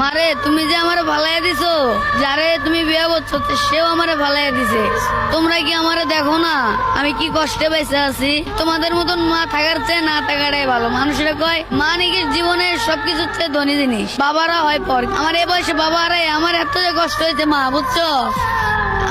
মারে তুমি যে আমারে ভালাইয়া দিছো, যারে তুমি বিয়ে করছো সেও আমারে ভালাইয়া দিছে। তোমরা কি আমারে দেখো না আমি কি কষ্টে বেঁচে আছি? তোমাদের মতন মা থাকার চেয়ে না থাকাটাই ভালো। মানুষেরা কয় মা নাকি জীবনের সবকিছুর চেয়ে ধনী জিনিস, বাবারা হয় পর। আমার এ বয়সে বাবারাই আমার এত যে কষ্ট হয়েছে মা, বুঝছো?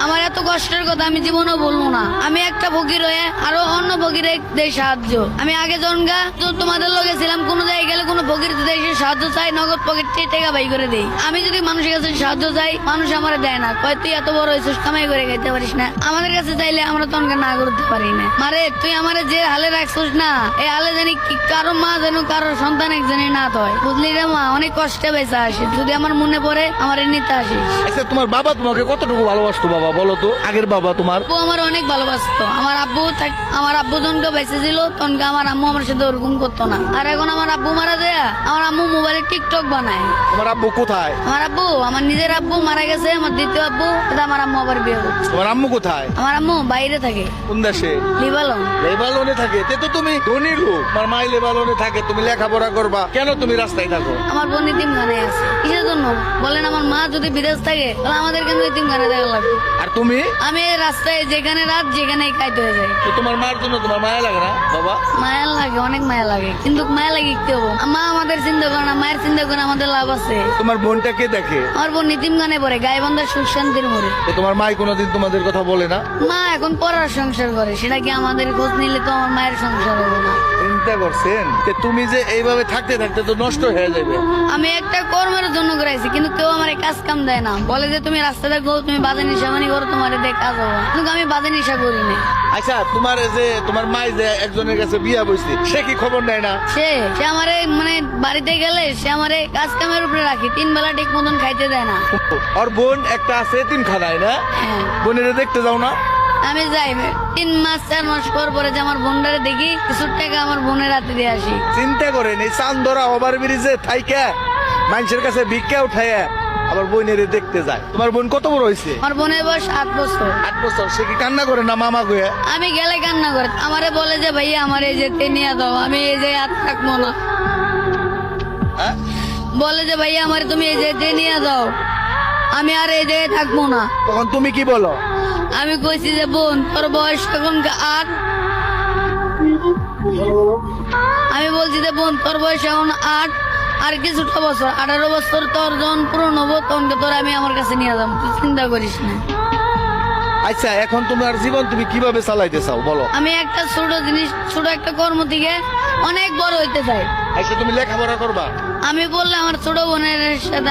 আমার এত কষ্টের কথা আমি জীবনও বলবো না। আমি একটা ফকির হয়ে আরো অন্য ফকিরে দেই সাহায্য। আমি আগে জনগা তোমাদের লগে ছিলাম, কোনো জায়গায় গেলে কোনো ফকির দেশে সাহায্য চাই, নগদ পকেট থেকে টাকা বাই করে দেই। আমি যদি মানুষের কাছে সাহায্য চাই, মানুষ আমার দেয় না, কয় তুই এত বড় হয়েছিস কামাই করে খাইতে পারিস না। আমাদের কাছে চাইলে আমরা তনকে না করতে পারি না। মারে তুই আমারে যে হালে রাখছিস না, এই হালে জানি কারো মা যেন কারোর সন্তান একজনই না হয়, বুঝলি রে মা? অনেক কষ্টে বেঁচে আসে, যদি আমার মনে পড়ে আমার নিতে আসিস। আচ্ছা তোমার বাবা তোমাকে কতটুকু ভালোবাসতো বাবা বলো তো? আগের বাবা তোমার? আব্বু আমার অনেক ভালোবাসতো। আমার আব্বু যখন বেঁচে ছিল তখন আমার আম্মু আমার সাথে ওরকম করতো না। আর এখন আমার আব্বু মারা যায়, আমার আম্মু মোবাইলে টিকটক বানায়। তোমার আব্বু কোথায়? আমার নিজের আব্বু মারা গেছে, আমার দ্বিতীয় আব্বু, আমার আম্মু আবার বিয়ে করছে। তোমার আম্মু কোথায়? আমার আম্মু বাইরে থাকে। কোন দেশে? লিবানন। লেবাননে থাকে? তে তো তুমি ধনী লোক, তোমার মাই লেবাননে থাকে, তুমি লেখাপড়া করবা, কেন তুমি রাস্তায় থাকো? আমার বোন ইতিমখানে আছে। কিসের জন্য বলেন? আমার মা যদি বিদেশ থাকে তাহলে আমাদের কিন্তু ইতিমখানে দেখা লাগবে। আর তুমি? আমি এই রাস্তায় যেখানে রাত যেখানে খাইতে হয়ে যায়। তো তোমার মার জন্য তোমার মায়া লাগে না বাবা? মায়া লাগে, অনেক মায়া লাগে, কিন্তু মায়া লাগে কি হবো? মা আমাদের চিন্তা করে না, মায়ের চিন্তা করে আমাদের লাভ আছে। তোমার বোনটা কে দেখে? আমার বোন ইতিমখানে পড়ে, গাইবান্ধার সুখ শান্তির মোড়ে। তো তোমার মাই কোনোদিন তোমাদের কথা বলে না? মা এখন পড়ার সংসার করে, সেটা কি আমাদের খোঁজ নিলে তো আমার মায়ের সংসার হবে না। চিন্তা করছেন যে তুমি যে এইভাবে থাকতে থাকতে তো নষ্ট হয়ে যাবে। আমি একটা কর্মের জন্য করাইছি, কিন্তু কেউ আমার কাজ কাম দেয় না। বলে যে তুমি রাস্তা দেখো, তুমি বাজে নিশা মানি করো, তোমার দেখ কাজ হবে, কিন্তু আমি বাজে নিশা করি না। আচ্ছা তোমার মাই যে একজনের কাছে বিয়া বইছে, সে কি খবর নেয় না? সে আমারে মানে বাড়িতে গেলে সে আমারে কাজ কামের উপরে রাখি, 3 বেলা ঠিক মতন খাইতে দেয় না। আর বোন একটা আছে এতিমখানায় না? হ্যাঁ, বোনের দেখতে যাও না? আমি যাই 3 মাস 4 মাস পর পরে যে আমার বোনটারে দেখি, কিছু টাকা আমার বোনের হাতে দিয়ে আসি। চিন্তা করেন এই চান্দরা ওভার ব্রিজে থাইকা মানুষের কাছে ভিক্ষা উঠাইয়া আবার বোনের দেখতে যায়। তোমার বোন কত বড় হয়েছে? আমার বোনের বয়স 8 বছর। 8 বছর। সে কি কান্না করে না মামা গয়া? আমি গেলে কান্না করে, আমারে বলে যে ভাইয়া আমার এই যেতে নিয়ে দাও, আমি এই যে আর থাকবো না। হ্যাঁ? বলে যে ভাইয়া আমার তুমি এই যেতে নিয়ে দাও, আমি আর এই জায়গায় থাকবো না। তখন তুমি কি বলো? আমি কইছি যে বোন তোর বয়স এখন 8, আমি বলছি যে বোন তোর বয়স এখন 8, আর কিছুটা বছর 18 বছর তোর যখন পূরণ হবো তখন তোর আমি আমার কাছে নিয়ে যাবো, তুই চিন্তা করিস না। আচ্ছা এখন তোমার জীবন তুমি কিভাবে চালাইতে চাও বলো? আমি একটা ছোট একটা কর্ম থেকে অনেক বড় হইতে চাই। আচ্ছা তুমি লেখাপড়া করবা? আমি বললে আমার ছোট বোনের সাথে